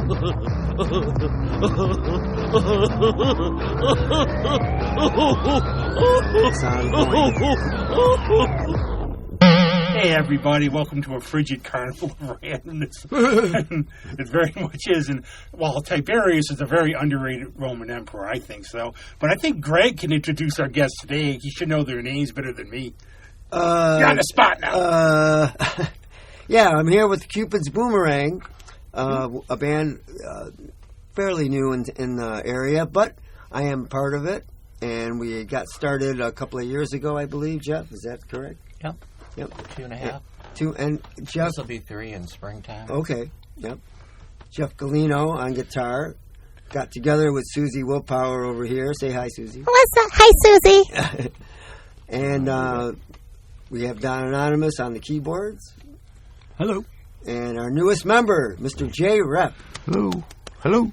Hey everybody, welcome to a frigid carnival of randomness. It very much is, and while Tiberius is a very underrated Roman emperor, I think so. But I think Greg can introduce our guests today. He should know their names better than me. You're on the spot now. Yeah, I'm here with Cupids Boomerang, a band fairly new in the area, but I am part of it, and we got started a couple of years ago, I believe. Jeff, is that correct? Yep. 2.5. And Jeff, this will be 3 in springtime. Okay. Yep. Jeff Galino on guitar. Got together with Suzi Willpower over here. Say hi, Suzi. What's up? Hi, Suzi. And we have Don Anonymous on the keyboards. Hello. And our newest member, Mr. Jay Rep. Hello. Hello.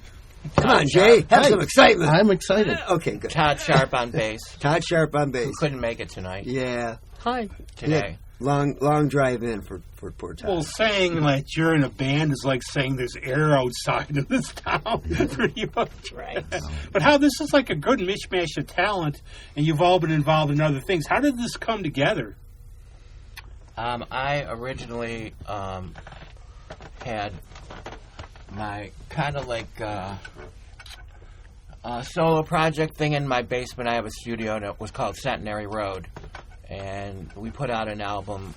Come on, Jay. Have some excitement. I'm excited. Okay, good. Todd Sharp on bass. Todd Sharp on bass. Who couldn't make it tonight. Yeah. Hi. Today. Yeah. Long drive in for poor Todd. Well, saying that you're in a band is like saying there's air outside of this town, pretty much. Right. But how this is like a good mishmash of talent, and you've all been involved in other things. How did this come together? I originally had my kind of like solo project thing in my basement. I have a studio, and it was called Centenary Road. And we put out an album,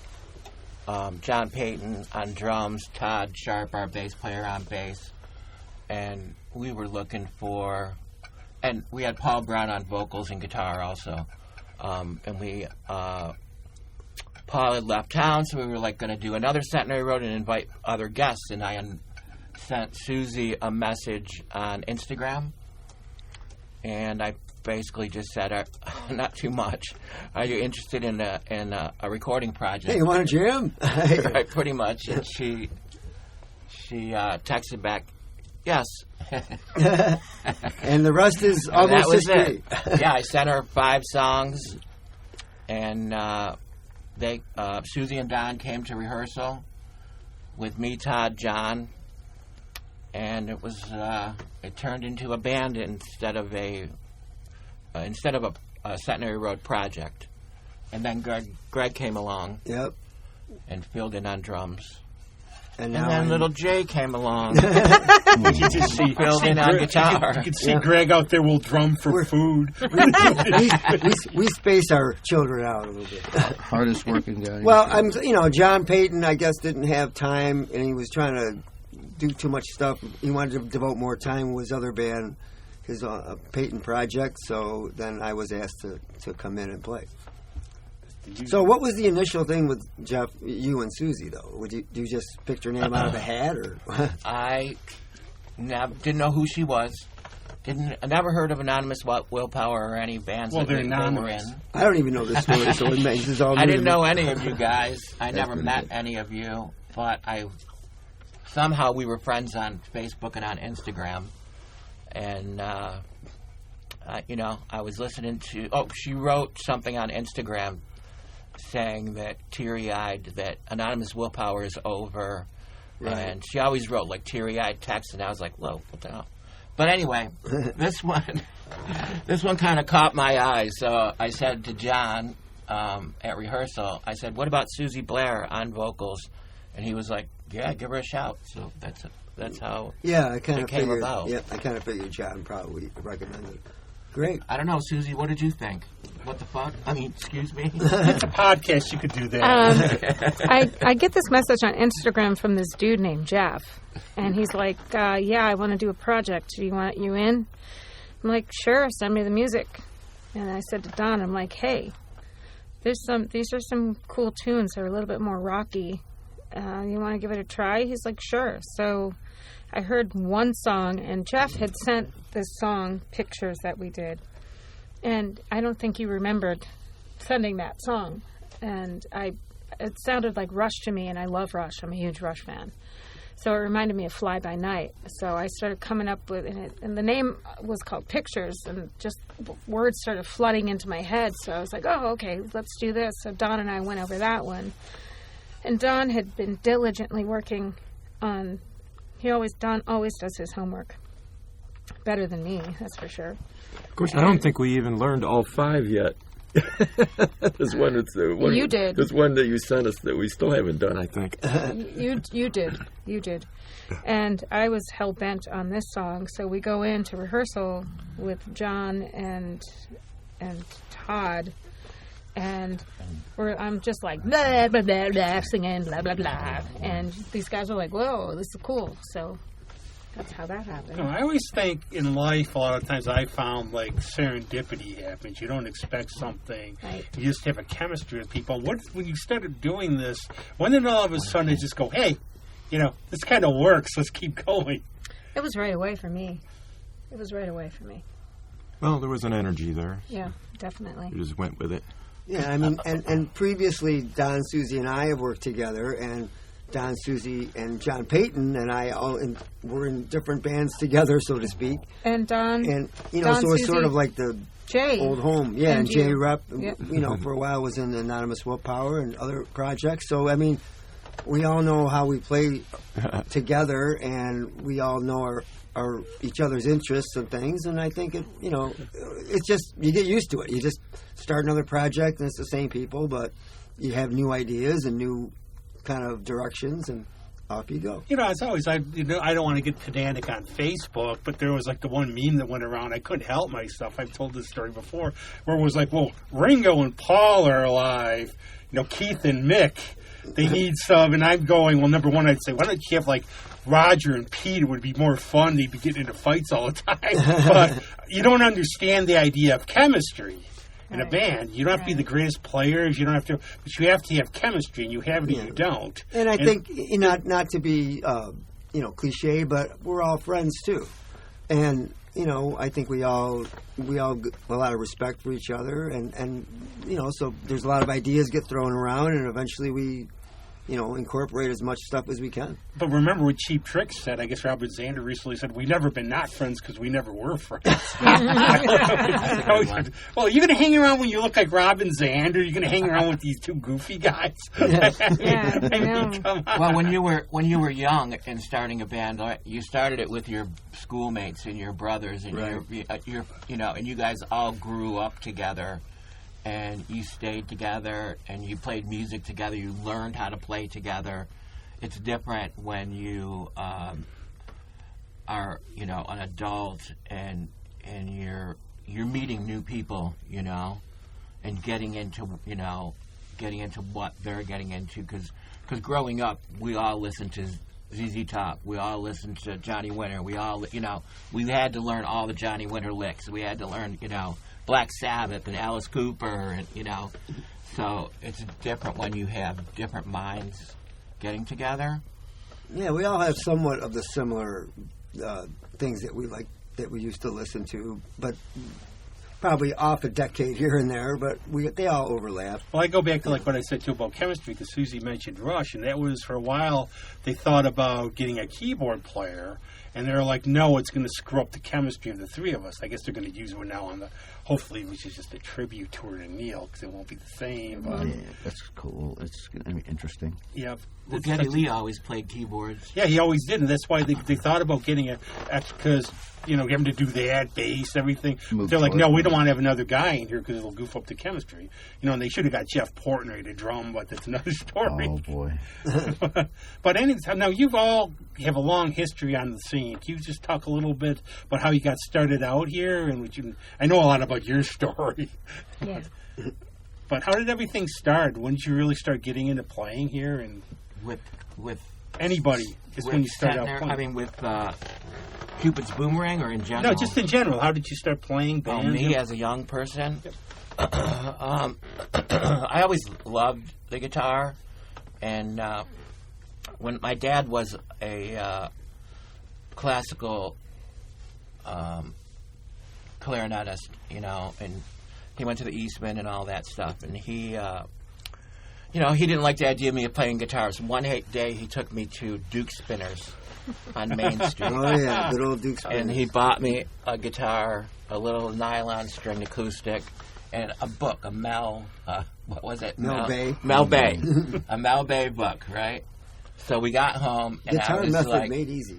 John Payton on drums, Todd Sharp, our bass player, on bass. And we were looking for... And we had Paul Brown on vocals and guitar also. And we... Paul had left town, so we were like going to do another Centenary Road and invite other guests. And I sent Suzi a message on Instagram. And I basically just said, not too much. Are you interested in a recording project? Hey, you want to jam? Right, pretty much. And she texted back, yes. And the rest is almost history. Yeah, I sent her 5 songs, and Suzi and Don came to rehearsal with me, Todd, John, and it was it turned into a band instead of a Centenary Road project. And then Greg came along. Yep. And filled in on drums. And then little Jay came along. You just filled in on guitar. You can see Greg out there will drum for food. we space our children out a little bit. Hardest working guy. Well, John Payton, I guess, didn't have time, and he was trying to do too much stuff. He wanted to devote more time with his other band, his Payton project, so then I was asked to come in and play. So what was the initial thing with Jeff, you and Suzi, though? Do you just pick your name out of a hat? Or I didn't know who she was. I never heard of Anonymous Willpower or any bands that they were in. I don't even know this story, so this is all I didn't know any of you guys. I never met any of you, but somehow we were friends on Facebook and on Instagram. And, I was listening to... Oh, she wrote something on Instagram saying that, teary-eyed, that Anonymous Willpower is over. Right. And she always wrote, like, teary-eyed texts, and I was like, whoa, what the hell? But anyway, this one kind of caught my eye. So I said to John at rehearsal, I said, what about Suzi Blair on vocals? And he was like, yeah, give her a shout. So that's how it came about. Yeah, I kind of figured John probably recommended it. Great. I don't know, Suzi, what did you think? What the fuck? I mean, excuse me? It's a podcast, you could do that. I get this message on Instagram from this dude named Jeff. And he's like, yeah, I want to do a project. Do you want you in? I'm like, sure, send me the music. And I said to Don, I'm like, hey, these are some cool tunes. They're a little bit more rocky. You want to give it a try? He's like, sure. So I heard one song, and Jeff had sent this song pictures that we did. And I don't think he remembered sending that song. And it sounded like Rush to me, and I love Rush. I'm a huge Rush fan. So it reminded me of Fly By Night. So I started coming up with it, and the name was called Pictures, and just words started flooding into my head. So I was like, oh, okay, let's do this. So Don and I went over that one. And Don had been diligently working on He always does his homework better than me, that's for sure. Of course, I don't think we even learned all 5 yet. There's one that's one. You did. There's one that you sent us that we still haven't done, I think. You did. And I was hell bent on this song, so we go into rehearsal with John and Todd, and I'm just like blah blah blah blah, singing blah blah blah, and these guys are like, "Whoa, this is cool." So that's how that happened. I always think in life, a lot of times I found like serendipity happens. You don't expect something. Right. You just have a chemistry with people. What when you started doing this? When did all of a sudden they just go, "Hey, this kind of works. Let's keep going." It was right away for me. Well, there was an energy there. Yeah, definitely. We just went with it. Yeah, I mean, and previously Don, Suzi, and I have worked together, and Don, Suzi, and John Payton and I were in different bands together, so to speak. And Don, and Don, so it's Suzi, sort of like the Jay. old home. Yeah, and you. Jay Rep, Yeah. For a while was in the Anonymous Willpower and other projects. So I mean, we all know how we play together, and we all know our each other's interests and things. And I think it's just you get used to it. You just start another project, and it's the same people, but you have new ideas and new kind of directions, and off you go. It's always I don't want to get pedantic on Facebook, but there was like the one meme that went around. I couldn't help myself. I've told this story before, where it was like, well, Ringo and Paul are alive. Keith and Mick, they need some. And I'm going, well, number one, I'd say, why don't you have like Roger and Pete? It would be more fun. They'd be getting into fights all the time. But you don't understand the idea of chemistry. In a band, you don't have to be the greatest players. You don't have to, but you have to have chemistry, and you have it, and you don't. And I think not to be cliche, but we're all friends too, and I think we all get a lot of respect for each other, and so there's a lot of ideas get thrown around, and eventually we incorporate as much stuff as we can. But remember what Cheap Trick said. I guess Robert Zander recently said, "We've never been not friends because we never were friends." Well, you're going to hang around when you look like Robin Zander? You're going to hang around with these two goofy guys? Yeah, I know. Come on. Well, when you were young and starting a band, you started it with your schoolmates and your brothers, and your and you guys all grew up together. And you stayed together, and you played music together. You learned how to play together. It's different when you are, an adult, and you're meeting new people, and getting into what they're getting into. Because growing up, we all listened to ZZ Top. We all listened to Johnny Winter. We all, we had to learn all the Johnny Winter licks. We had to learn, Black Sabbath and Alice Cooper, and so it's different when you have different minds getting together. Yeah, we all have somewhat of the similar things that we like, that we used to listen to, but probably off a decade here and there, but they all overlap. Well, I go back to like what I said too about chemistry, because Suzi mentioned Rush, and that was for a while they thought about getting a keyboard player. And they're like, no, it's going to screw up the chemistry of the three of us. I guess they're going to use one now on hopefully, which is just a tribute tour to Neil, because it won't be the same. But Yeah, that's cool. It's going to be interesting. Yeah. Well, Geddy Lee always played keyboards. Yeah, he always did, and that's why they thought about getting because having to do that, bass, everything. They're like, no, we don't want to have another guy in here because it'll goof up the chemistry. And they should have got Jeff Portnoy to drum, but that's another story. Oh, boy. But anytime, now you all have a long history on the scene. Can you just talk a little bit about how you got started out here? And I know a lot about your story. Yeah. But how did everything start? When did you really start getting into playing here? And with anybody is when you start out Setner, playing. I mean, with Cupids Boomerang, or in general? No, just in general. How did you start playing bands? Me as a young person? I always loved the guitar, and when my dad was a classical clarinetist, and he went to the Eastman and all that stuff, and he didn't like the idea of me playing guitars. One day he took me to Duke Spinners on Main Street. Oh, yeah, good old Duke Spinners. And he bought me a guitar, a little nylon string acoustic, and a book, what was it? Mel Bay. Mel Bay. A Mel Bay book, right? So we got home, and Guitar I was method like, made easy.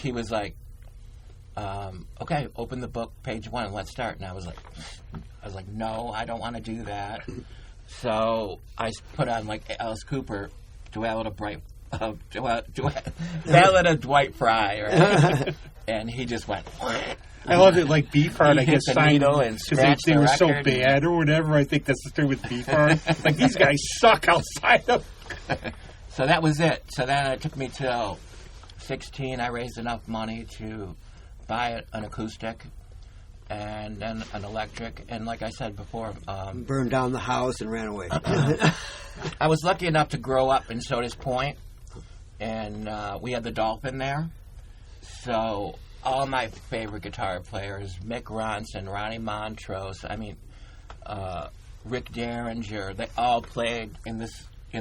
he was like, okay, open the book, page 1, and let's start. And I was like, no, I don't want to do that. So I put on like Alice Cooper, Ballad of Dwight Fry, right? And he just went. I love it, like Beefheart, I He hit guess, the signed needle and because scratched they the were so record. bad or whatever. I think that's the story with Beefheart. Like, these guys suck outside of... So that was it. So then it took me till 16. I raised enough money to buy an acoustic and then an electric. And like I said before, Burned down the house and ran away. I was lucky enough to grow up in Sodas Point, and we had the Dolphin there. So all my favorite guitar players, Mick Ronson, Ronnie Montrose, Rick Derringer, they all played in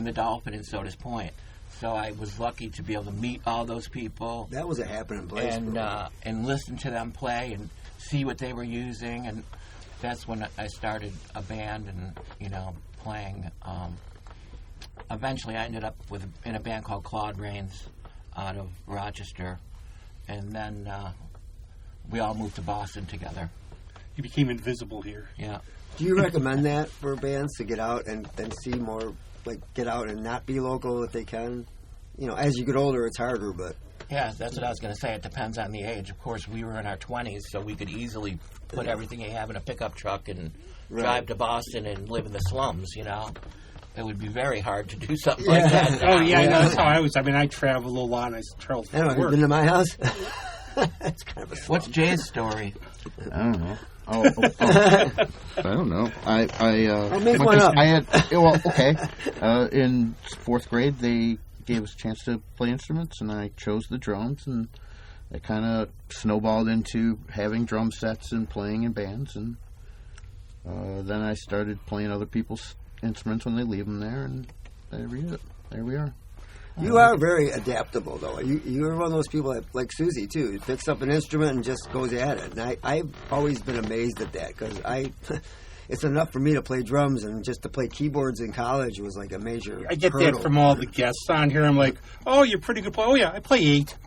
the Dolphin in Sodas Point. So I was lucky to be able to meet all those people That was a happening place. and listen to them play and see what they were using. And that's when I started a band and, playing. Eventually I ended up in a band called Claude Rains out of Rochester. And then we all moved to Boston together. He became invisible here. Yeah. Do you recommend that for bands to get out and see more, like get out and not be local if they can? As you get older, it's harder, but... Yeah, that's what I was going to say. It depends on the age. Of course, we were in our 20s, so we could easily put everything you have in a pickup truck and drive to Boston and live in the slums, It would be very hard to do something like that. Oh, yeah, no, that's how I was. I traveled a lot, and I traveled I don't know, for have you work. been to my house? It's kind of a... What's Jay's story? I don't know. I don't know. I'll make one up. I had in 4th grade they gave us a chance to play instruments, and I chose the drums, and it kind of snowballed into having drum sets and playing in bands, and then I started playing other people's instruments when they leave them there, and there we are. You are very adaptable, though. You're one of those people that, like Suzi, too, picks up an instrument and just goes at it. And I've always been amazed at that, because it's enough for me to play drums, and just to play keyboards in college was like a major I get hurdle. that from all the guests on here. I'm like, oh, you're a pretty good player. Oh, yeah, I play 8.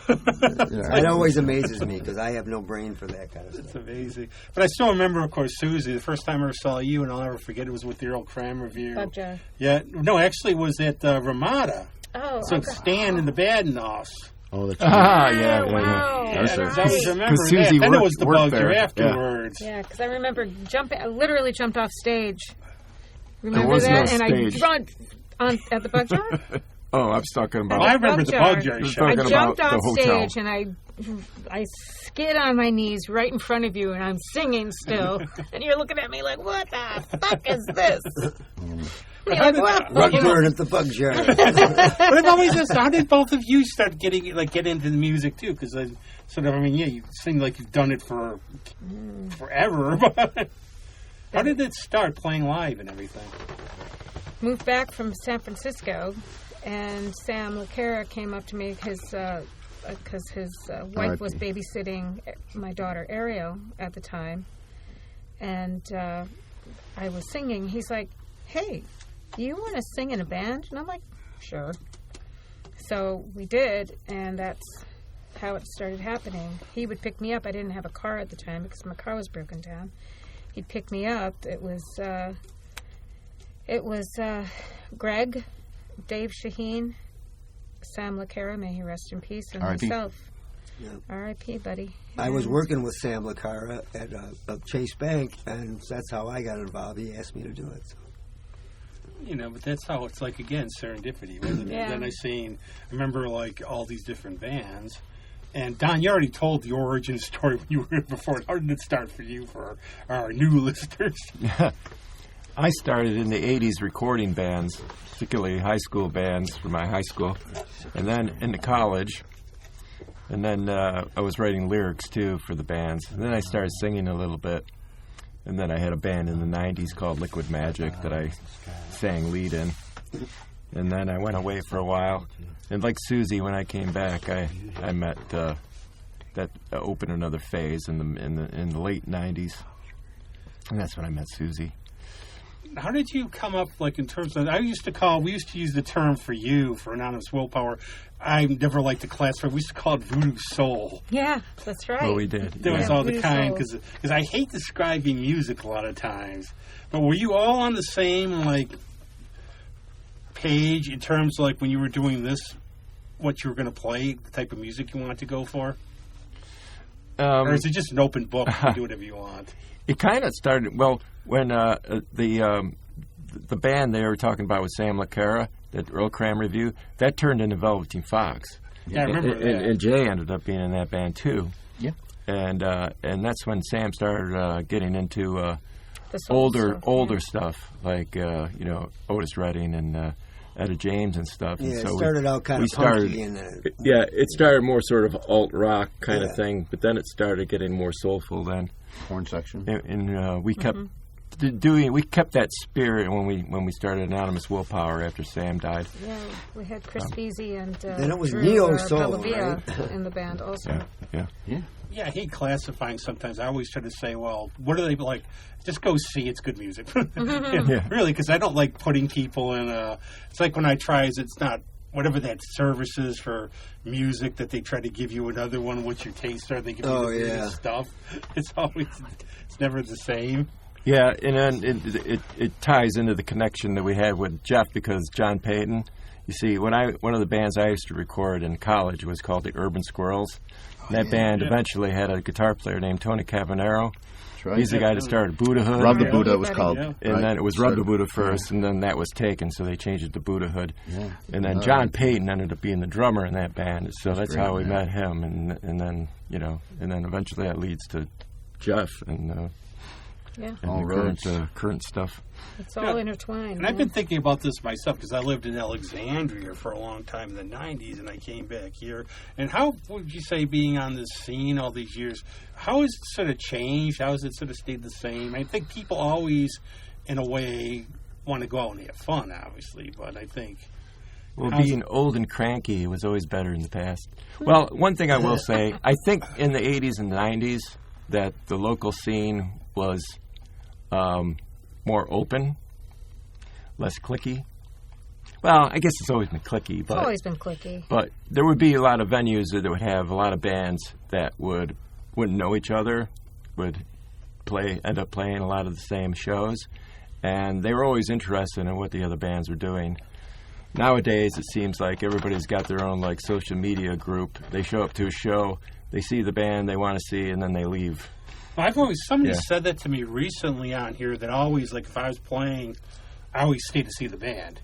It always amazes me, because I have no brain for that kind of It's stuff. amazing. But I still remember, of course, Suzi. The first time I ever saw you, and I'll never forget, it was with the Earl Cram review. Bug jar. Yeah, no, actually, it was at Ramada. Oh, So okay. Stan and the Badenoffs. Oh, that's Yeah. Wow. That's I right. always remember that. Suzi Then it was the worked Bug there. Jar afterwards. Yeah, because I remember I literally jumped off stage. Remember was that? no And stage. I run at the Bug Jar. Oh, I was talking about... Well, I remember Bug the Jar. Bug Jar You're show. talking I about jumped the off hotel. stage and I skid on my knees right in front of you, and I'm singing still, and you're looking at me like, "What the fuck is this?" You're like, "What?" Rug burn at the Bug Jar. But I've always asked, how did both of you start get into the music too? Because you seem like you've done it for forever. But how did it start, playing live and everything? Moved back from San Francisco, and Sam LaCara came up to me because his wife was babysitting my daughter Ariel at the time, and I was singing. He's like, "Hey, do you want to sing in a band?" And I'm like, "Sure." So we did, and that's how it started happening. He would pick me up. I didn't have a car at the time because my car was broken down. He'd pick me up. It was Greg, Dave Shaheen, Sam LaCara, may he rest in peace, and R.I.P. myself. Yeah. R.I.P., buddy. I was working with Sam LaCara at Chase Bank, and that's how I got involved. He asked me to do it. So. But that's how it's like, again, serendipity, wasn't it? Yeah. Then I remember like all these different bands. And Don, you already told the origin story when you were here before. How did it start for you, for our new listeners? I started in the 80s recording bands, particularly high school bands for my high school, and then into college. And then I was writing lyrics, too, for the bands. And then I started singing a little bit. And then I had a band in the 90s called Liquid Magic that I sang lead in. And then I went away for a while. And like Suzi, when I came back, I met that opened another phase in the late 90s. And that's when I met Suzi. how did you come up, like, in terms of, we used to use the term for you, for Anonymous Willpower. I never liked to classify. We used to call it voodoo soul. Yeah, that's right. Oh, we did. There was all the voodoo kind, soul. because I hate describing music a lot of times. But were you all on the same, like, page in terms of, like, when you were doing this, what you were going to play, the type of music you wanted to go for? Or is it just an open book? You can do whatever you want. It kind of started, well, when the band they were talking about with Sam LaCara, that Earl Cram review, that turned into Velveteen Fox. Yeah, I remember that. And Jay ended up being in that band, too. Yeah. And that's when Sam started getting into The soul older stuff, stuff, like, Otis Redding and Etta James and stuff. Yeah, and it so started out kind of punky. It started more sort of alt-rock kind Yeah. of thing, but then it started getting more soulful then. Horn section. And we kept we kept that spirit when we started Anonymous Willpower after Sam died. Yeah, we had Chris Beasy and Then it was Drew, neo soul, Pallavia right? in the band also. Yeah. Yeah, I hate classifying sometimes. I always try to say, well, what are they like? Just go see. It's good music. Yeah. Really, because I don't like putting people in a... It's like when I try, it's not... Whatever that service is for music that they try to give you another one, what your tastes are. They give you the weirdest stuff. It's always... It's never the same. Yeah, and then it ties into the connection that we had with Jeff, because John Payton, you see, one of the bands I used to record in college was called the Urban Squirrels. That band eventually had a guitar player named Tony Cavanero. That's right. He's the guy that started Buddhahood. Rub the Buddha it was called. Yeah. And right? then it was Rub the Buddha first, and then that was taken, so they changed it to Buddhahood. Yeah. And then John Payton ended up being the drummer in that band, so that's great, how we man. met him. And then and then eventually that leads to Jeff and Yeah, All the roads. current stuff. it's all intertwined. And I've been thinking about this myself because I lived in Alexandria for a long time in the 90s, and I came back here. And how would you say, being on this scene all these years, how has it sort of changed? How has it sort of stayed the same? I think people always, in a way, want to go out and have fun, obviously, but I think... Well, being old and cranky was always better in the past. Well, one thing I will say, I think in the 80s and 90s that the local scene was more open, less cliquey. Well, I guess it's always been cliquey, It's but always been cliquey. but there would be a lot of venues that would have a lot of bands that wouldn't know each other, would end up playing a lot of the same shows, and they were always interested in what the other bands were doing. Nowadays, it seems like everybody's got their own like social media group. They show up to a show, they see the band they want to see, and then they leave. Somebody said that to me recently on here, that always, like, if I was playing, I always stayed to see the band.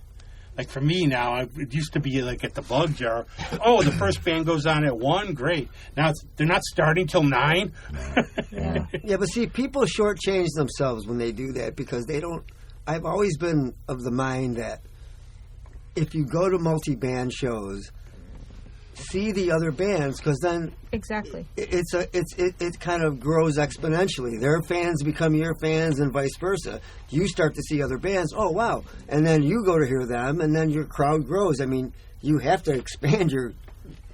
Like, for me now, it used to be, like, at the Bug Jar. Oh, the first band goes on at 1, great. Now they're not starting till 9. Yeah. Yeah, but see, people shortchange themselves when they do that because they don't... I've always been of the mind that if you go to multi-band shows, see the other bands, because then Exactly. it kind of grows exponentially. Their fans become your fans, and vice versa. You start to see other bands. Oh wow! And then you go to hear them, and then your crowd grows. I mean, you have to expand your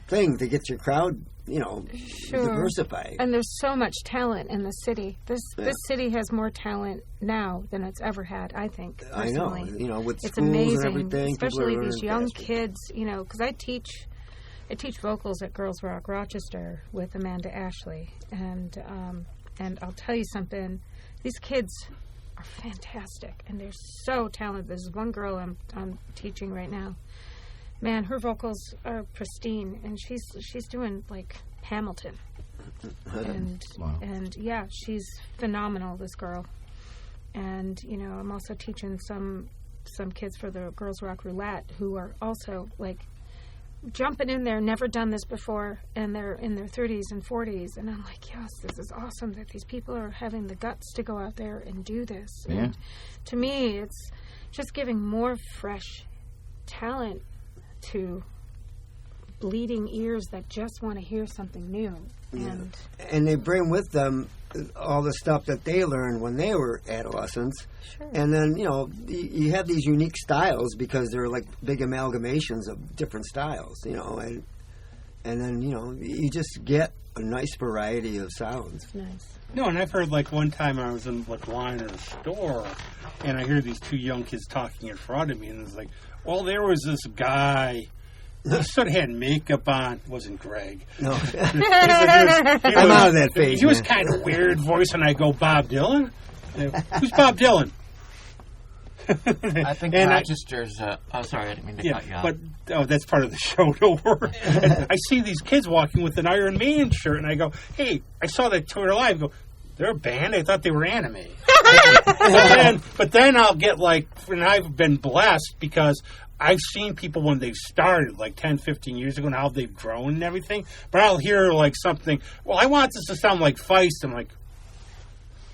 thing to get your crowd, Sure. diversified. And there's so much talent in the city. This city has more talent now than it's ever had, I think. I know. Personally. With It's schools amazing, and everything, people especially are these learning young faster. kids. Because I teach vocals at Girls Rock Rochester with Amanda Ashley, and I'll tell you something. These kids are fantastic, and they're so talented. There's one girl I'm teaching right now. Man, her vocals are pristine, and she's doing like Hamilton, and Wow. and yeah, she's phenomenal. This girl, and I'm also teaching some kids for the Girls Rock Roulette who are also like jumping in there, never done this before, and they're in their 30s and 40s, and I'm like, yes, this is awesome that these people are having the guts to go out there and do this. Yeah. And to me, it's just giving more fresh talent to bleeding ears that just want to hear something new. And And they bring with them all the stuff that they learned when they were adolescents. sure. And then, you have these unique styles because they're like big amalgamations of different styles, and then, you just get a nice variety of sounds. Nice. No, and I've heard like one time I was in like line at a store, and I hear these two young kids talking in front of me, and it's like, well, there was this guy. He sort of had makeup on. It wasn't Greg. No, I'm out of that phase. He was man. kind of weird voice, and I go, Bob Dylan? Who's Bob Dylan? I think And Rochester's. Oh, sorry, I didn't mean to cut you off. But that's part of the show. Don't worry. And I see these kids walking with an Iron Man shirt, and I go, "Hey, I saw that tour live." I go, they're a band. I thought they were anime. but then I'll get like, and I've been blessed because I've seen people when they've started, like 10, 15 years ago, and how they've grown and everything. But I'll hear like something. Well, I want this to sound like Feist. I'm like,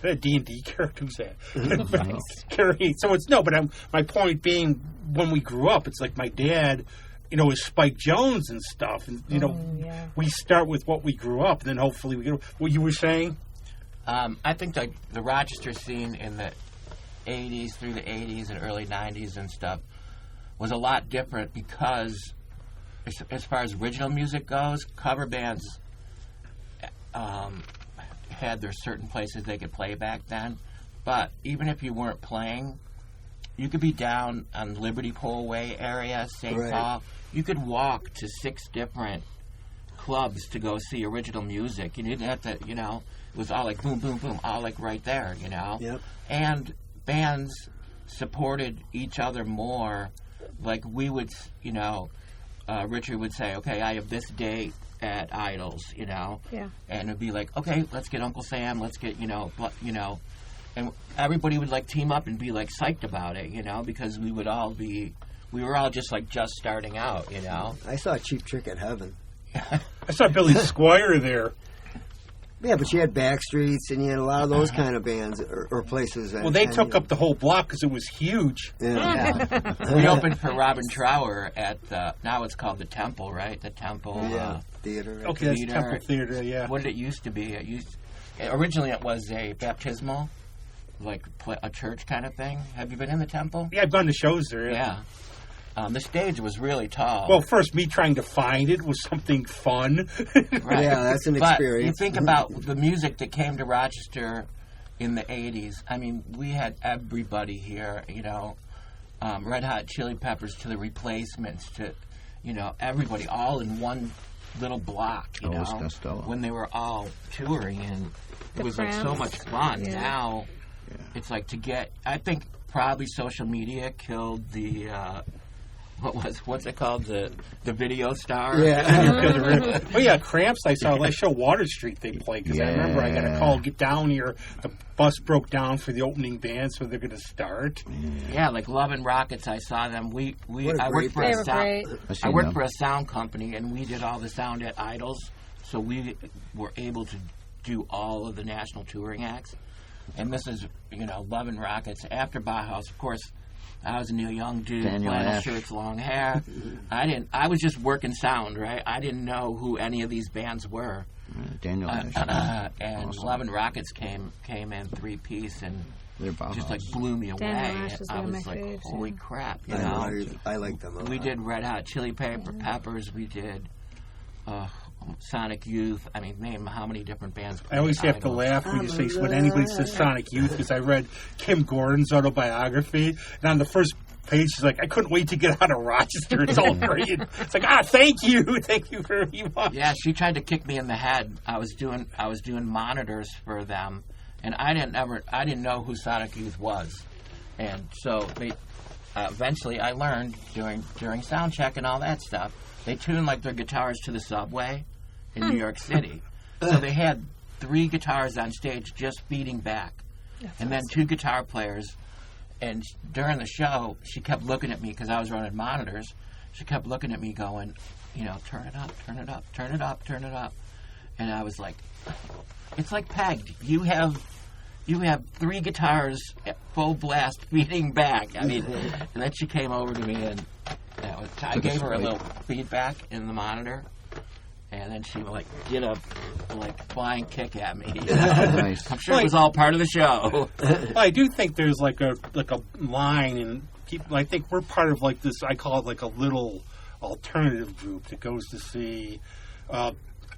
a D&D character who's that? Scary. So it's no, but my point being, when we grew up, it's like my dad, is Spike Jones and stuff, and we start with what we grew up, and then hopefully we get what you were saying. I think the Rochester scene in the 80s through the 80s and early 90s and stuff was a lot different because, as far as original music goes, cover bands had their certain places they could play back then. But even if you weren't playing, you could be down on Liberty Pole Way area, St. Paul. You could walk to 6 different clubs to go see original music. You didn't have to, it was all like boom, boom, boom, all like right there, Yep. And bands supported each other more. Like we would, Richard would say, okay, I have this date at Idols, Yeah. and it'd be like, okay, let's get Uncle Sam, let's get, and everybody would like team up and be like psyched about it, because we were all just like just starting out, I saw Cheap Trick at Heaven. I saw Billy Squire there. Yeah, but you had Backstreets, and you had a lot of those kind of bands or places. Well, they took up the whole block because it was huge. Yeah. We opened for Robin Trower at now it's called the Temple, right? The Temple Theater. Right? Okay, that's Theater. Temple Theater, yeah. What did it used to be? Originally it was a baptismal, like a church kind of thing. Have you been in the Temple? Yeah, I've gone to shows there. Yeah. The stage was really tall. Well, first, me trying to find it was something fun. Right. Yeah, that's an But experience. you think about the music that came to Rochester in the 80s. I mean, we had everybody here, Red Hot Chili Peppers to the Replacements to, everybody all in one little block, Elvis Costello. when they were all touring. And it was like so Cramps. much fun. Yeah. Now, it's like I think probably social media killed the... what's it called? The video star? Yeah. Oh, yeah, Cramps, I saw last show Water Street they played, because I remember I got a call, get down here, the bus broke down for the opening band, so they're going to start. Yeah, like Love and Rockets, I saw them. What a I great worked for They a were sound. great. I worked for a sound company, and we did all the sound at Idols, so we were able to do all of the national touring acts. And this is, Love and Rockets. After Bauhaus, of course, I was a new young dude, Daniel flannel Ash. shirts, long hair. I was just working sound, right? I didn't know who any of these bands were. Daniel Ash. And Awesome. Love and Rockets came in 3-piece and They're Bauhaus. just like blew me away. Daniel Ash is I one of was my like, faves, holy yeah. crap, I like them a lot. We did Red Hot Chili Peppers. We did Sonic Youth. I mean, name how many different bands. I always have to Idols. laugh when you say when anybody says Sonic Youth, because I read Kim Gordon's autobiography, and on the first page she's like, I couldn't wait to get out of Rochester. It's all great. It's like, thank you very much. Yeah, she tried to kick me in the head. I was doing monitors for them, and I didn't know who Sonic Youth was, and so they eventually I learned during sound check and all that stuff. They tuned like their guitars to the subway in New York City, so they had 3 guitars on stage just feeding back, and then 2 guitar players. And during the show, she kept looking at me because I was running monitors. She kept looking at me going, turn it up, turn it up, turn it up, turn it up. And I was like, it's like pegged. You have 3 guitars at full blast feeding back. I mean, and then she came over to me and I gave her a little feedback in the monitor. And then she did a flying kick at me. Nice. I'm sure it was all part of the show. Well, I do think there's like a line, and I think we're part of like this. I call it like a little alternative group that goes to see.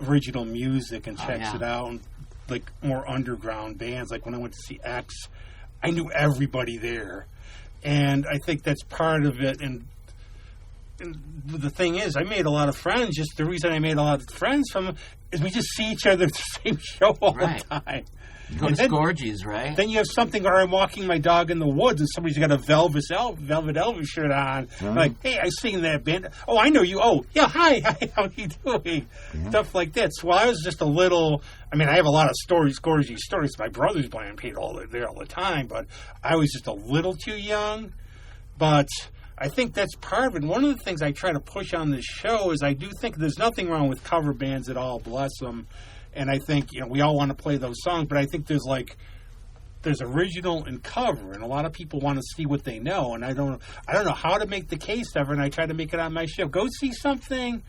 original music and checks yeah. it out. And, like more underground bands. Like when I went to see X, I knew everybody there. And I think that's part of it. And the thing is, I made a lot of friends. Just the reason I made a lot of friends from them is we just see each other at the same show all Right. the time. You go And to then- Scourges, right? Then you have something where I'm walking my dog in the woods and somebody's got a Velvet Elvis shirt on. Like, hey, I sing that band. Oh, I know you. Oh, yeah, hi, how you doing? Stuff like that. So I was just a little, I mean, I have a lot of stories. My brother's playing paid there all the time, but I was just a little too young. But I think that's part of it. One of the things I try to push on this show is I do think there's nothing wrong with cover bands at all, bless them. And I think, we all want to play those songs, but I think there's original and cover, and a lot of people want to see what they know, and I don't know how to make the case ever, and I try to make it on my show. Go see something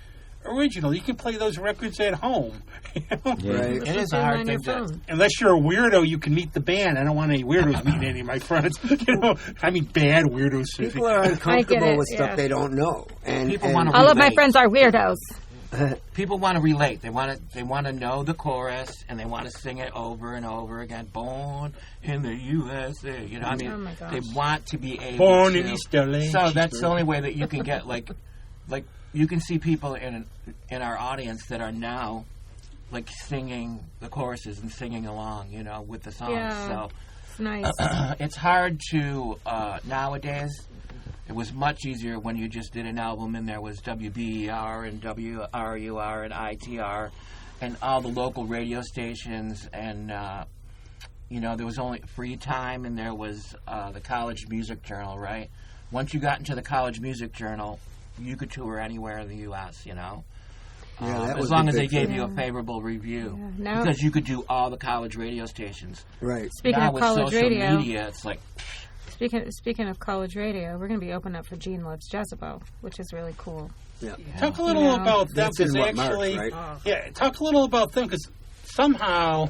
original. You can play those records at home. Right. It is a on hard your thing to... phone. Unless you're a weirdo, you can meet the band. I don't want any weirdos meeting any of my friends. I mean bad weirdos. People are I uncomfortable get it, with stuff yeah. they don't know. And People and- wanna All of my relate. friends are weirdos. People want to relate. They want to know the chorus, and they want to sing it over and over again. Born in the USA. I mean, Oh my gosh. they want to be able Born to. in East LA. So that's the only way that you can get like you can see people in our audience that are now like singing the choruses and singing along, with the songs. Yeah. So It's nice. it's hard to nowadays. It was much easier when you just did an album and there was WBER and WRUR and ITR and all the local radio stations, and there was only Free Time, and there was the College Music Journal, right? Once you got into the College Music Journal, you could tour anywhere in the U.S., Yeah, that as was long the as they big gave thing. you a favorable review. Yeah, now- Because you could do all the college radio stations. Right. Speaking Now of with college social radio, media, it's like... speaking of college radio, we're going to be opening up for Gene Loves Jezebel, which is really cool. Yeah. Talk a little Yeah. about them, That's in because what, March, actually, right? yeah, talk a little about them, because somehow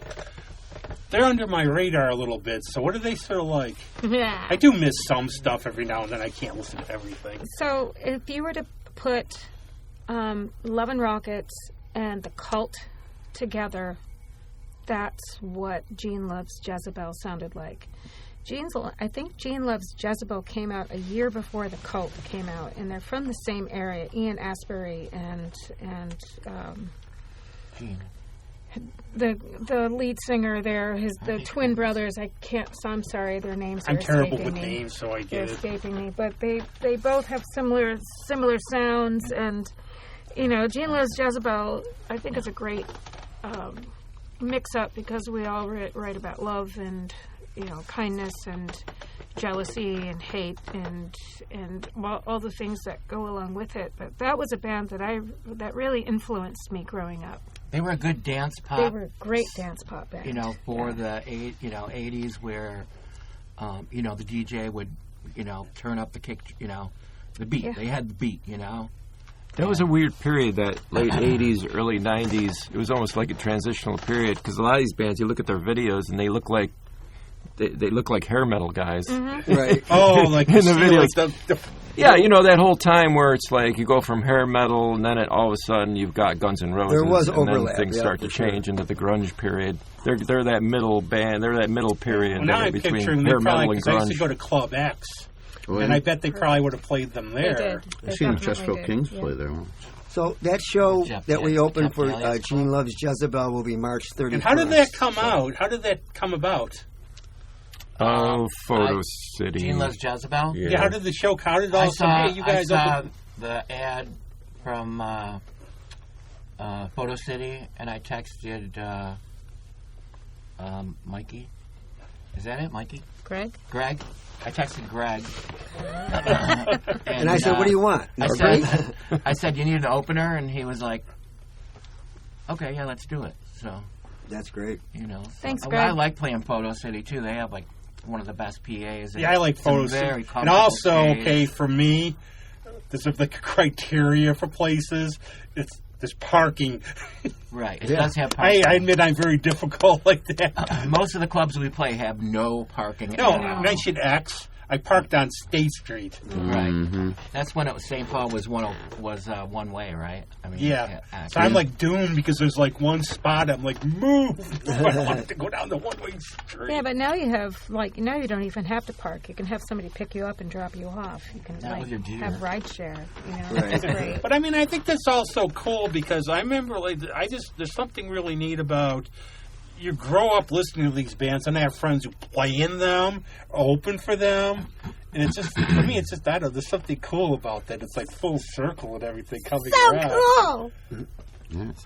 they're under my radar a little bit. So what are they sort of like? Yeah. I do miss some stuff every now and then. I can't listen to everything. So if you were to put Love and Rockets and The Cult together, that's what Gene Loves Jezebel sounded like. I think Gene Loves Jezebel came out a year before The Cult came out, and they're from the same area. Ian Astbury and Gene. the lead singer there, the twin brothers. I'm sorry, their names are I'm terrible escaping with me. names, so I They're get it. escaping me, but they both have similar sounds, and Gene Loves Jezebel I think is a great mix up, because we all write about love and kindness and jealousy and hate and all the things that go along with it. But that was a band that really influenced me growing up. They were a good dance pop. They were a great dance pop band. For the 80s, where the DJ would turn up the kick, the beat. Yeah. They had the beat, That was a weird period, that late 80s, early 90s. It was almost like a transitional period, because a lot of these bands, you look at their videos, and they look like they look like hair metal guys. Mm-hmm. Right. Oh, like In you the see, videos. like the Yeah, that whole time where it's like you go from hair metal, and then all of a sudden you've got Guns N' Roses. There was and overlap, then things yeah, start to for sure. change into the grunge period. They're that middle band. They're that middle period Well, now there I'm between picturing they hair metal probably, and because I used to grunge. go to Club X, Well, and I bet they probably would have played them They there. did. They I've seen the definitely Chesterfield did. Kings Yeah. play there once. So that show Jeff that we Daly- opened Jeff for Daly's Gene Loves Jezebel will be March 31st. And how did that come out? How did that come about? Oh, Photo City. Gene Loves Jezebel. Yeah, how did the show? How did it I all saw, hey, you guys I saw open- the ad from Photo City, and I texted Mikey. Is that it, Mikey? Greg? Greg? I texted Greg. And I said, what do you want? I said, you need an opener? And he was like, okay, yeah, let's do it. So, That's great. Thanks, I Greg. like playing Photo City, too. They have, one of the best PAs. Yeah, I like It's a photos. very And comfortable also, stage. okay, for me, there's like a criteria for places. There's parking. Right. It Yeah. does have parking. I admit I'm very difficult like that. Most of the clubs we play have no parking. No, at all. I mentioned X. I parked on State Street. Right. That's when St. Paul was one way, right? I mean, Yeah. So I'm like doomed because there's like one spot. I'm like, move! I don't want to go down the one-way street. Yeah, but now you have now you don't even have to park. You can have somebody pick you up and drop you off. You can have ride share. It's great. But I mean, I think that's also cool because I remember there's something really neat about. You grow up listening to these bands, and I have friends who play in them, open for them, and it's just, for me, it's just, I don't know, there's something cool about that. It's like full circle and everything coming around. Cool!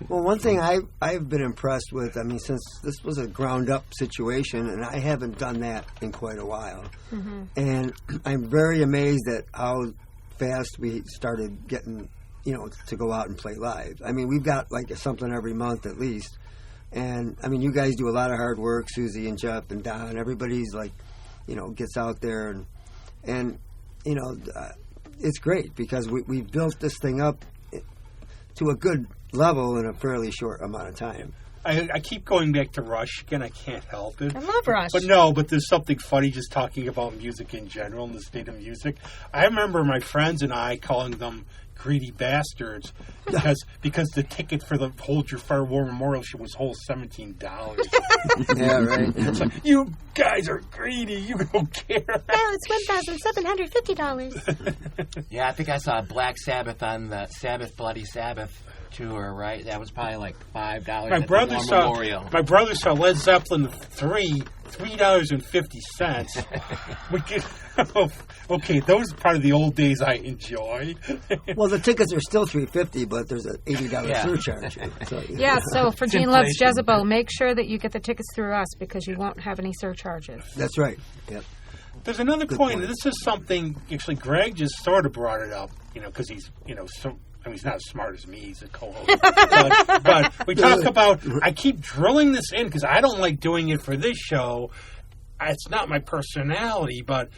Well, one thing I've been impressed with, I mean, since this was a ground-up situation, and I haven't done that in quite a while, and I'm very amazed at how fast we started getting, to go out and play live. I mean, we've got, like, something every month at least. And, I mean, you guys do a lot of hard work, Suzi and Jeff and Don. Everybody's, like, gets out there. And it's great because we've built this thing up to a good level in a fairly short amount of time. I keep going back to Rush again. I can't help it. I love Rush. But there's something funny just talking about music in general and the state of music. I remember my friends and I calling them greedy bastards because the ticket for the Hold Your Fire War Memorial show was whole $17. Yeah, right. It's like, you guys are greedy. You don't care. Well, it's $1,750. Yeah, I think I saw Black Sabbath on the Sabbath Bloody Sabbath tour, right? That was probably like $5 at the War Memorial. My brother saw Led Zeppelin $3.50. We could, okay, those are part of the old days I enjoy. Well, the tickets are still $3.50, but there's an $80 surcharge. So, so for Gene Loves Jezebel, make sure that you get the tickets through us because you won't have any surcharges. That's right. Yep. There's another point. This is something, actually, Greg just sort of brought it up, because he's, so... I mean, he's not as smart as me. He's a co-host. but we talk about, I keep drilling this in because I don't like doing it for this show. It's not my personality, but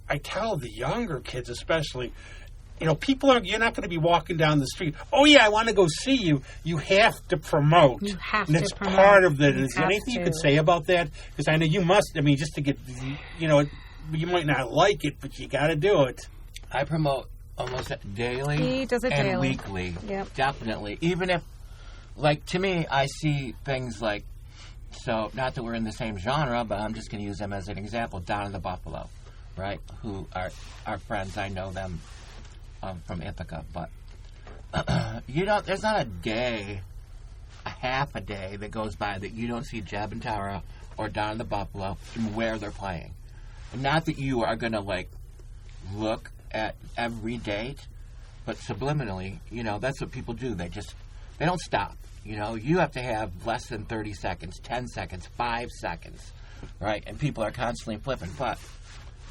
I tell the younger kids especially, you're not going to be walking down the street. Oh, yeah, I want to go see you. You have to promote. You have and to it's promote. part of that. Is there anything you could say about that? Because I know you must, just to get, you might not like it, but you got to do it. I promote almost daily He does it and daily. weekly. Yep. Definitely. Even if, like, to me, I see things like, so not that we're in the same genre, but I'm just going to use them as an example. Down in the Buffalo, right? Who are friends. I know them from Ithaca. But, there's not a day, a half a day that goes by that you don't see Jeb and Tara or Down in the Buffalo and where they're playing. And not that you are going to, like, look at every date, but subliminally, that's what people do. They don't stop. You have to have less than 30 seconds, 10 seconds, 5 seconds, right? And people are constantly flipping. But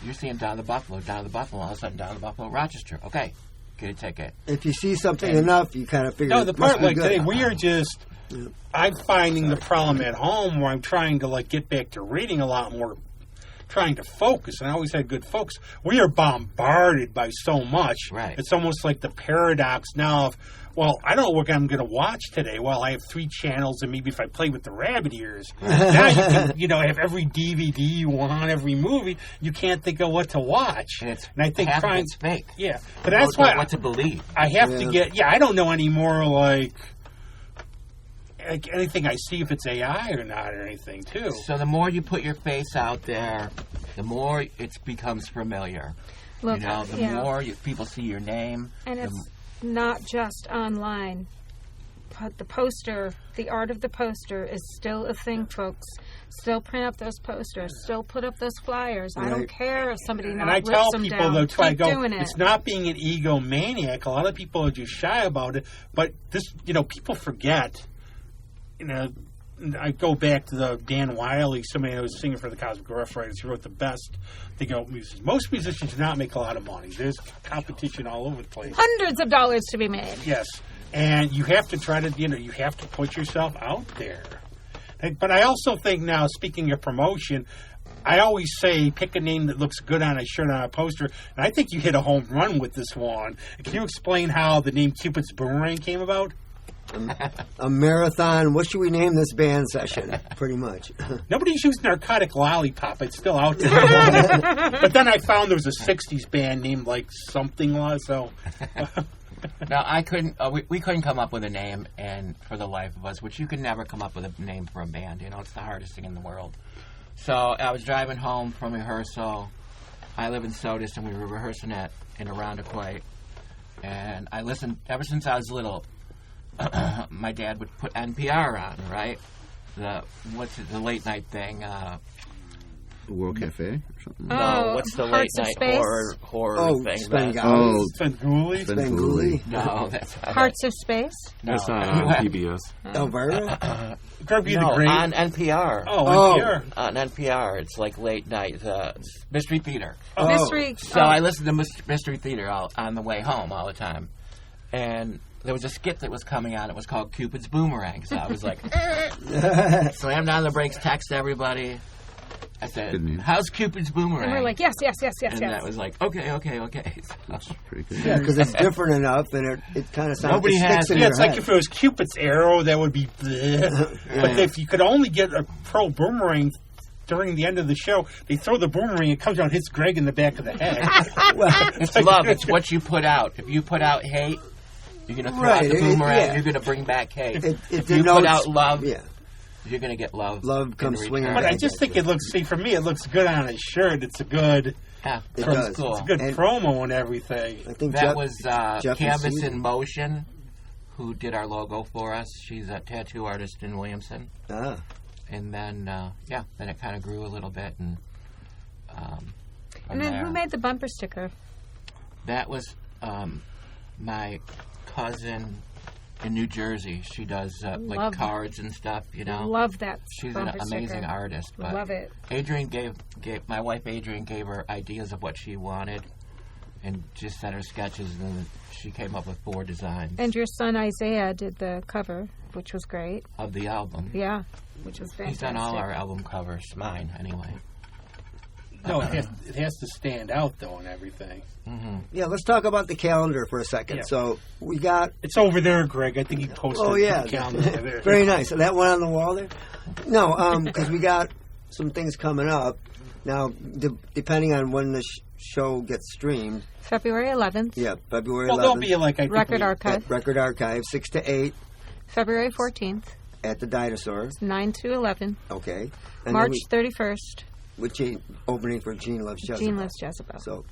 you're seeing Down the Buffalo, all of a sudden Down the Buffalo, Rochester. Okay, get a ticket. If you see something enough, you kind of figure. No, the part like today, we are just. I'm finding the problem at home where I'm trying to get back to reading a lot more. Trying to focus, and I always had good focus. We are bombarded by so much. Right. It's almost like the paradox now of, well, I don't know what I'm going to watch today. Well, I have 3 channels, and maybe if I play with the rabbit ears, now you can, have every DVD you want, every movie. You can't think of what to watch. And I think half of it's fake. Yeah, but that's why what to believe. I have to get. Yeah, I don't know anymore. Like anything I see if it's AI or not or anything too. So the more you put your face out there, the more it becomes familiar. Look, the more people see your name. And it's not just online. But the art of the poster is still a thing, folks. Still print up those posters. Still put up those flyers. Right. I don't care if somebody and not I rips tell them people down. though, too, I Keep go, doing it. it's not being an egomaniac. A lot of people are just shy about it. But this, people forget. I go back to the Dan Wiley, somebody who was singing for the Cosmic Rough Riders. He wrote the best thing about musicians. Most musicians do not make a lot of money. There's competition all over the place. Hundreds of dollars to be made. Yes. And you have to try to, you have to put yourself out there. But I also think now, speaking of promotion, I always say pick a name that looks good on a shirt, on a poster. And I think you hit a home run with this one. Can you explain how the name Cupid's Boomerang came about? a marathon. What should we name this band session? Pretty much. Nobody's used Narcotic Lollipop. It's still out there. But then I found there was a 60s band named like something, so... No, I couldn't. We couldn't come up with a name, and for the life of us, which you can never come up with a name for a band. You know, it's the hardest thing in the world. So I was driving home from rehearsal. I live in Sodus, and we were rehearsing in Irondequoit. And I listened ever since I was little. My dad would put NPR on, right? The late night thing? The World Cafe or something? No, what's the late Hearts of night Space? horror thing? Spengali. Svengoolie? Svengoolie. No, that's not Hearts of Space? No. That's not on PBS. Elvira? Kirby No, the Great. on NPR. Oh, NPR. On NPR, it's like late night Mystery Theater. Oh. Mystery. So I listened to Mystery Theater on the way home all the time, and there was a skit that was coming on. It was called Cupid's Boomerang. So I was like, slammed on the brakes, text everybody. I said, Good news. "How's Cupid's Boomerang?" And we're like, yes. and that was like, okay. That's pretty good. Yeah, because it's different enough, and it kind of sounds. Nobody it sticks has in it. Yeah, your it's like head. if it was Cupid's arrow, that would be bleh. But if you could only get a pro boomerang during the end of the show, they throw the boomerang, it comes out and hits Greg in the back of the head. It's love. It's what you put out. If you put out hate, you're going to throw out Right, the boomerang. yeah. You're going to bring back hate. It If you put out love, Yeah, you're going to get love. Love comes in swinging return. But I just think it looks, for me, it looks good on his shirt. It's a good, Yeah, It it's does. cool. it's a good And- promo and everything. I think That Jeff, was Jeff and Canvas Suzi. in Motion, who did our logo for us. She's a tattoo artist in Williamson. And then, then it kind of grew a little bit. And And then who made the bumper sticker? That was my cousin in New Jersey. She does like Love- cards and stuff, you know. Love that. She's an bumper amazing sticker. artist. But Love it. Adrian gave my wife Adrian gave her ideas of what she wanted, and just sent her sketches, and then she came up with 4 designs And your son Isaiah did the cover, which was great. of the album. Yeah, which was fantastic. He's done all our album covers, mine anyway. No, it has to stand out, though, and everything. Yeah, let's talk about the calendar for a second. Yeah. So we got. It's over there, Greg. I think he posted Oh yeah, the calendar over there. very nice. That one on the wall there. No, because we got some things coming up now. Depending on when the show gets streamed. February 11th, Yeah, February 11th. Well, there'll be like, I think, Record Archive. at Record Archive, 6 to 8 February 14th, at the Dinosaurs. 9 to 11, Okay. And March then 31st, with opening for Gene Loves Jezebel. Gene Loves Jezebel. So,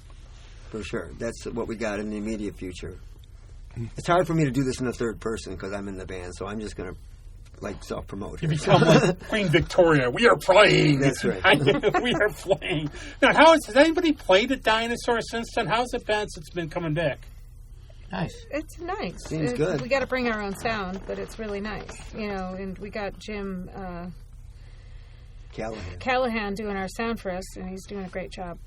for sure, that's what we got in the immediate future. It's hard for me to do this in the third person because I'm in the band, so I'm just going to self-promote. You become like Queen Victoria. We are playing. That's right. We are playing. Now, has anybody played at Dinosaur since then? How's it been since it's been coming back? Nice. It's nice. Seems good. We got to bring our own sound, but it's really nice, And we got Jim Callahan doing our sound for us, and he's doing a great job.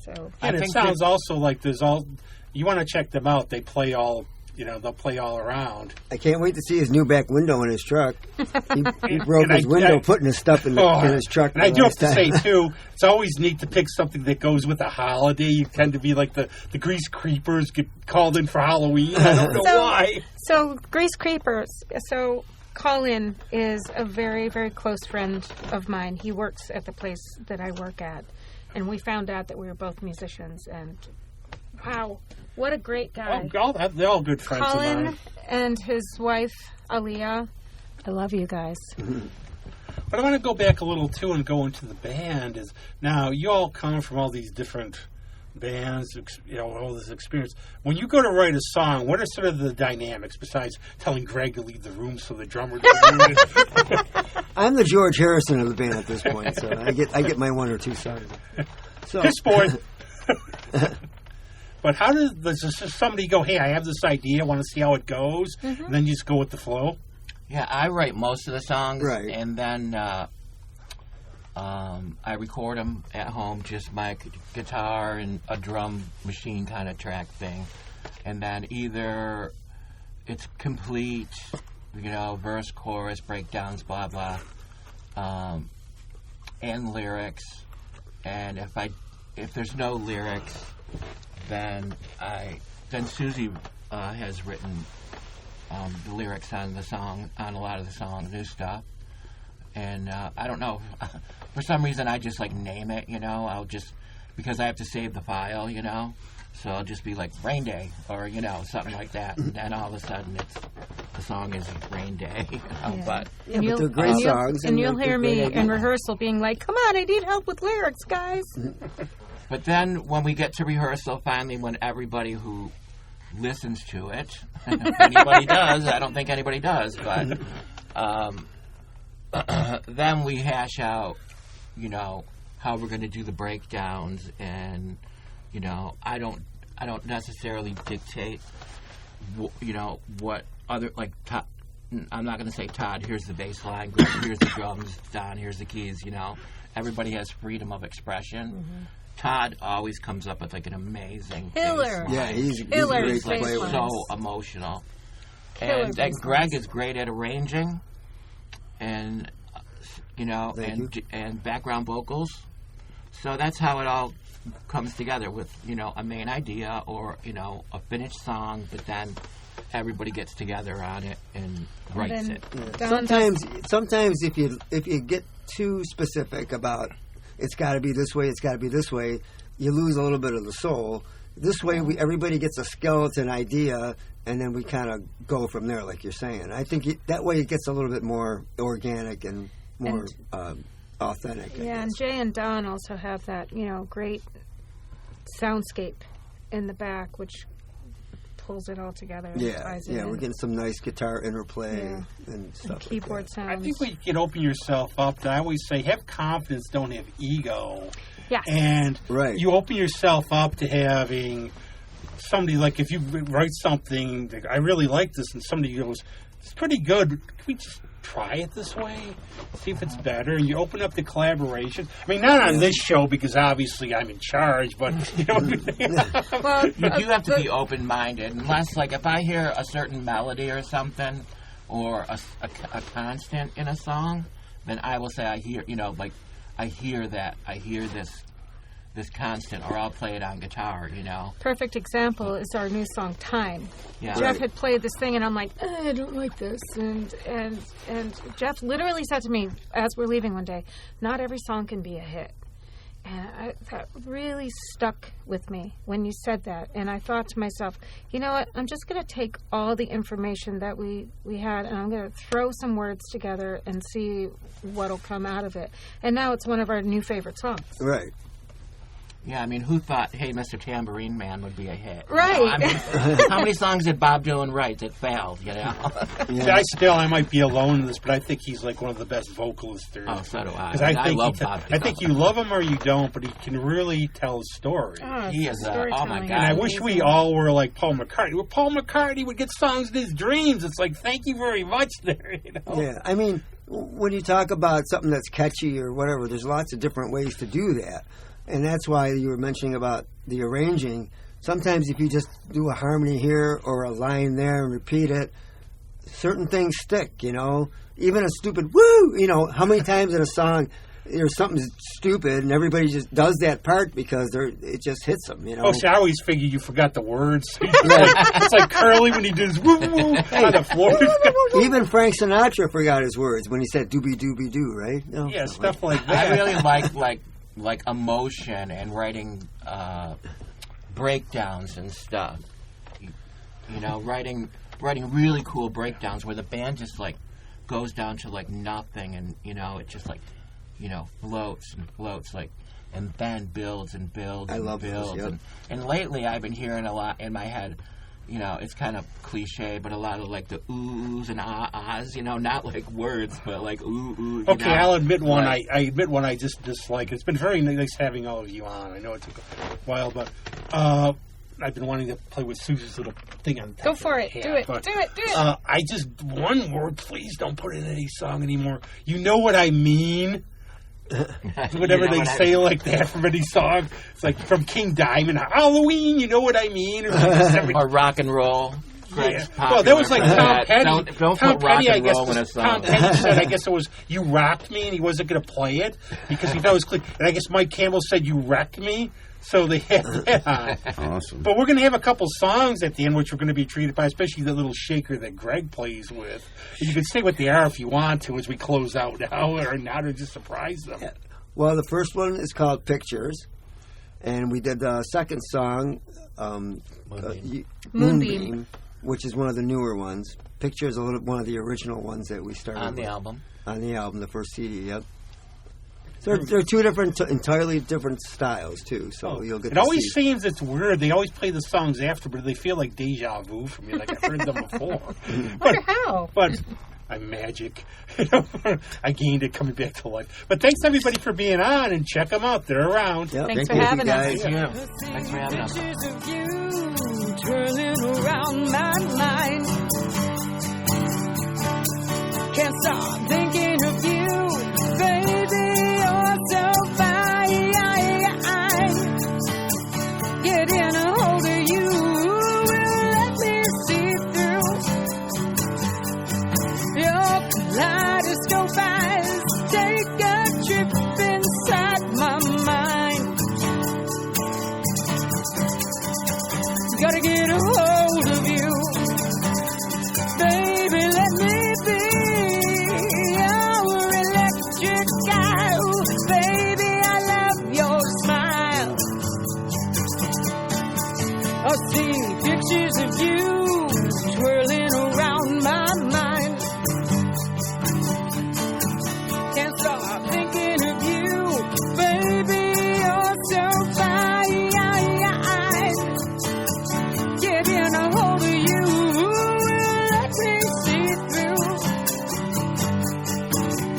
So And it sounds also like there's all. You want to check them out. They play all. They'll play all around. I can't wait to see his new back window in his truck. He broke And his window putting his stuff in his truck. And I do have to say, too, it's always neat to pick something that goes with a holiday. You tend to be like the Grease Creepers get called in for Halloween. I don't know why. So Grease Creepers. So Colin is a very, very close friend of mine. He works at the place that I work at, and we found out that we were both musicians. And wow, what a great guy! They're all good friends of Colin mine. and his wife Aaliyah. I love you guys. But I want to go back a little, too, and go into the band. Now, you all come from all these different bands, all this experience. When you go to write a song, what are sort of the dynamics, besides telling Greg to leave the room so the drummer doesn't do it? I'm the George Harrison of the band at this point, so I get my 1 or 2 songs. So, Piss boy. But how does somebody go, hey, I have this idea, I want to see how it goes, and then you just go with the flow? Yeah, I write most of the songs, Right. and then I record them at home, just my guitar and a drum machine kind of track thing. And then either it's complete, verse, chorus, breakdowns, blah, blah, and lyrics. And if there's no lyrics, then Suzi has written the lyrics on the song, on a lot of the song, new stuff. And I don't know, for some reason I just like name it, I'll just, because I have to save the file, so I'll just be like Rain Day or, something like that. And then all of a sudden the song is Rain Day, but they're great songs. And you'll hear me in rehearsal being like, come on, I need help with lyrics, guys. But then when we get to rehearsal, finally, when everybody who listens to it, if anybody does, I don't think anybody does, but then we hash out, how we're going to do the breakdowns, and, I don't necessarily dictate, what other, like, I'm not going to say, Todd, here's the bass line, Greg, here's the drums, Don, here's the keys, Everybody has freedom of expression. Mm-hmm. Todd always comes up with, like, an amazing Killer. Yeah, he's Killer great to play with. So emotional. Killer And Greg is great at arranging, and, and background vocals. So that's how it all comes together with, a main idea or, a finished song, but then everybody gets together on it and writes it. Yeah. Sometimes if you get too specific about it's got to be this way, you lose a little bit of the soul. This way, everybody gets a skeleton idea, and then we kind of go from there, like you're saying. I think that way it gets a little bit more organic and more authentic. Yeah, and Jay and Don also have that, great soundscape in the back, which pulls it all together. Yeah, we're getting some nice guitar interplay and stuff. And keyboard sounds. I think we can open yourself up. I always say, have confidence, don't have ego. Yeah. And you open yourself up to having somebody, like if you write something, I really like this, and somebody goes, it's pretty good, can we just try it this way? See if it's better. And you open up the collaboration. I mean, not on this show because obviously I'm in charge, but well, you do have to be open-minded. Unless, like, if I hear a certain melody or something, or a constant in a song, then I will say I hear, I hear that. I hear this constant, or I'll play it on guitar, Perfect example is our new song, Time. Yeah. Jeff had played this thing, and I'm like, I don't like this. And Jeff literally said to me, as we're leaving one day, not every song can be a hit. And that really stuck with me when you said that. And I thought to myself, you know what, I'm just going to take all the information that we had, and I'm going to throw some words together and see what'll come out of it. And now it's one of our new favorite songs. Right. Yeah, I mean, who thought, Hey, Mr. Tambourine Man would be a hit? Right. How many songs did Bob Dylan write that failed, Yeah. I might be alone in this, but I think he's like one of the best vocalists there is. Oh, so do I. I love Bob Dylan. I think you love him or you don't, but he can really tell a story. He is, oh my God. And I wish we all were like Paul McCartney. Well, Paul McCartney would get songs in his dreams. It's like, thank you very much there, Yeah, I mean, when you talk about something that's catchy or whatever, there's lots of different ways to do that. And that's why you were mentioning about the arranging. Sometimes if you just do a harmony here or a line there and repeat it, certain things stick, Even a stupid woo, how many times in a song there's something stupid and everybody just does that part because it just hits them, Oh, see, I always figured you forgot the words. It's like Curly when he did his woo woo on the floor. Even Frank Sinatra forgot his words when he said doobie doobie doo, right? Yeah, stuff like that. I really like emotion and writing breakdowns and stuff. Writing really cool breakdowns where the band just like goes down to like nothing, and it just like floats and floats, like, and then builds and builds and builds. Those, yep. And lately I've been hearing a lot in my head. It's kind of cliche, but a lot of like the oohs and ahs, not like words, but like ooh. Okay, I'll admit one. I admit one I just dislike. It's been very nice having all of you on. I know it took a while, but I've been wanting to play with Suzi's little thing on. Go for it. Do it. Do it. One word, please don't put it in any song anymore. You know what I mean? Whatever they say like that from any song. It's like from King Diamond, Halloween, you know what I mean? Or rock and roll. Greg's Well, that was like popular for Tom that. Petty. Don't Tom put rock Petty, I and guess, roll in a Tom song. Petty said, I guess it was, you rocked me, and he wasn't going to play it because he thought it was clean. And I guess Mike Campbell said, you wrecked me, so they had that on. Awesome. But we're going to have a couple songs at the end, which we're going to be treated by, especially the little shaker that Greg plays with. And you can say what they are if you want to as we close out now, or now to just surprise them. Well, the first one is called Pictures, and we did the second song, Moonbeam, which is one of the newer ones. Pictures is one of the original ones that we started On the with. album. On the album, the first CD, yep. So they're two different, entirely different styles, too, so you'll get It to always see. seems it's weird. They always play the songs after, but they feel like deja vu for me, like I've heard them before. Wonder how. But I'm magic. I gained it coming back to life. But thanks, everybody, for being on, and check them out. They're around. Yep, Thanks thank for you having us. guys. Yeah. Thanks for having us. Pictures of you twirling around my mind. Can't stop thinking of you, baby. You're so fine. Getting a hold of you will let me see through your kaleidoscope eyes. Take a trip inside my mind. Gotta get a hold of you, baby, let me be your electric guy. Baby, I love your smile. I see pictures of you twirling around my mind. Can't stop thinking of you, baby, you're so fine. Getting a hold of you will let me see through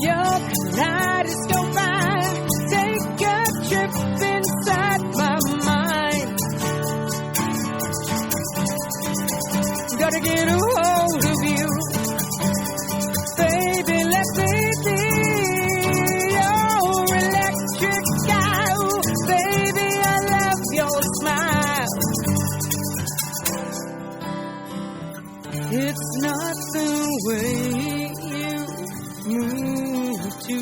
your kaleidoscope eye. Take a trip inside my mind. Gotta get a hold of you, baby, let me be your electric guy. Baby, I love your smile. It's not the way you move to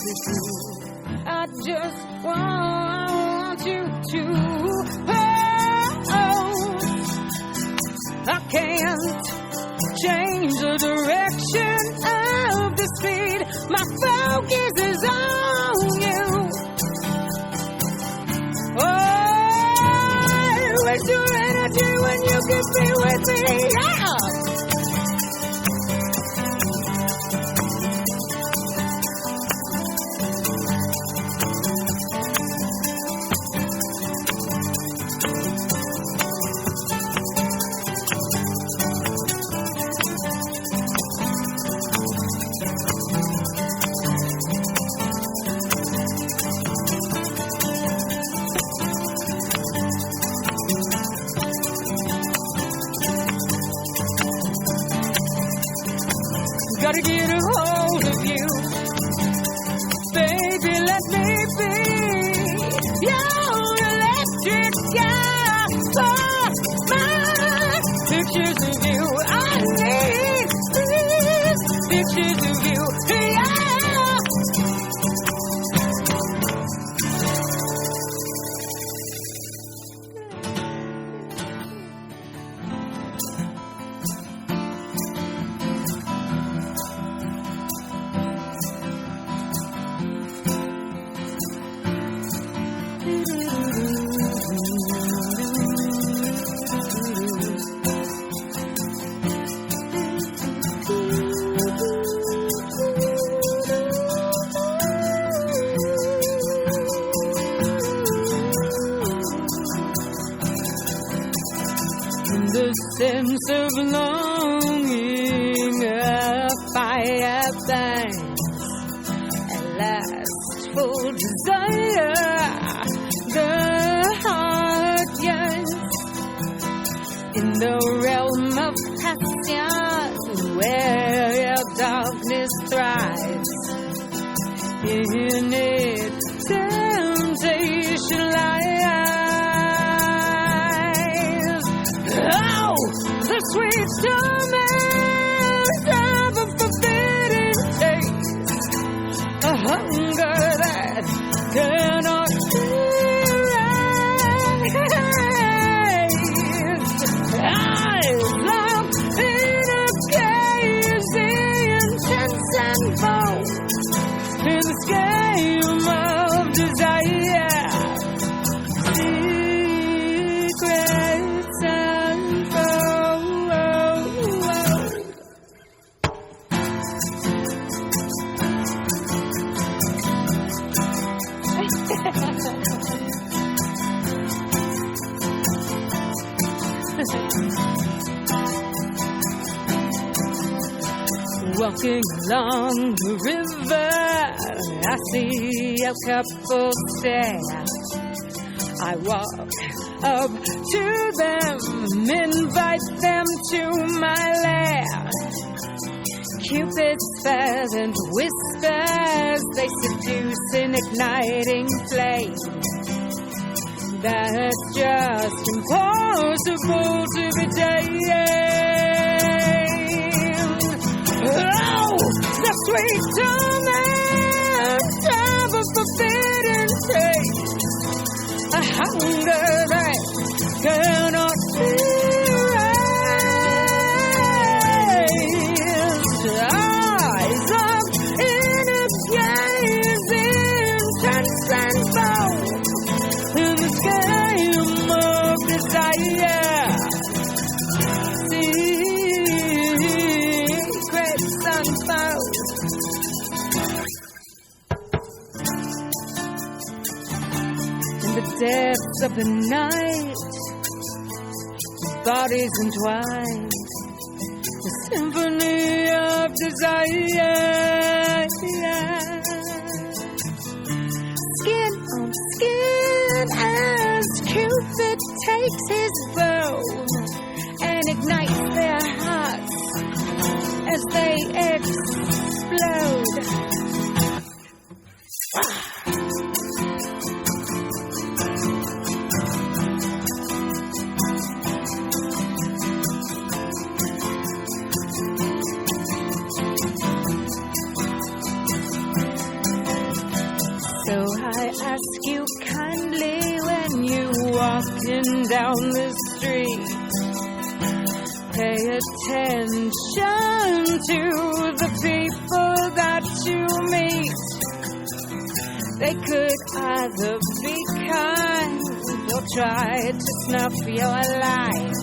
the groove. I just want you to I can't change the direction of the speed. My focus is on you. Oh, waste your energy when you can be with me. Yeah. Gotta get a hold of you, baby, let me be your electric guy. For my pictures of you, I need these pictures of you, yeah. The sense of longing, a fire things, at last full desire, the heart yearns in the realm of passion, where darkness thrives. In it, temptation lies. Oh, the sweet torment of a forbidden taste, a hunger that cannot be raised. Eyes locked in a gazing intense and bold in this game of desire. Secrets walking along the river, I see a couple stare. I walk up to them, invite them to my lair. Cupid's spells and whispers, they seduce in igniting flame. That's just impossible to be tamed. Oh, the sweet torment of a forbidden taste, a hunger that cannot be raised. Eyes up in a gaze intense and bold in this game of desire. Secrets unfold. In the depths of the night, bodies entwined, the symphony of desire. Skin on skin as Cupid takes his bow and ignites their hearts as they explode. So I ask you kindly when you walking down the street, pay attention to the people that you meet. They could either be kind or try to snuff your life.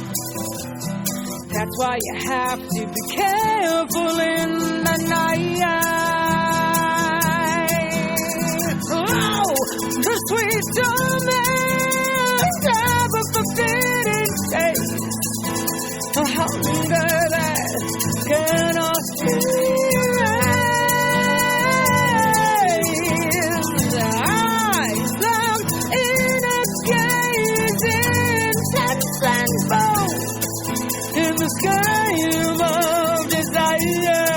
That's why you have to be careful in the night. Oh, the sweet torment of a forbidden taste, a hunger that cannot be raised. Eyes locked in a gaze intense and bold in this game of desire.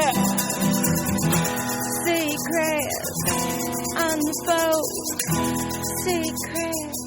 Secrets unfold, secrets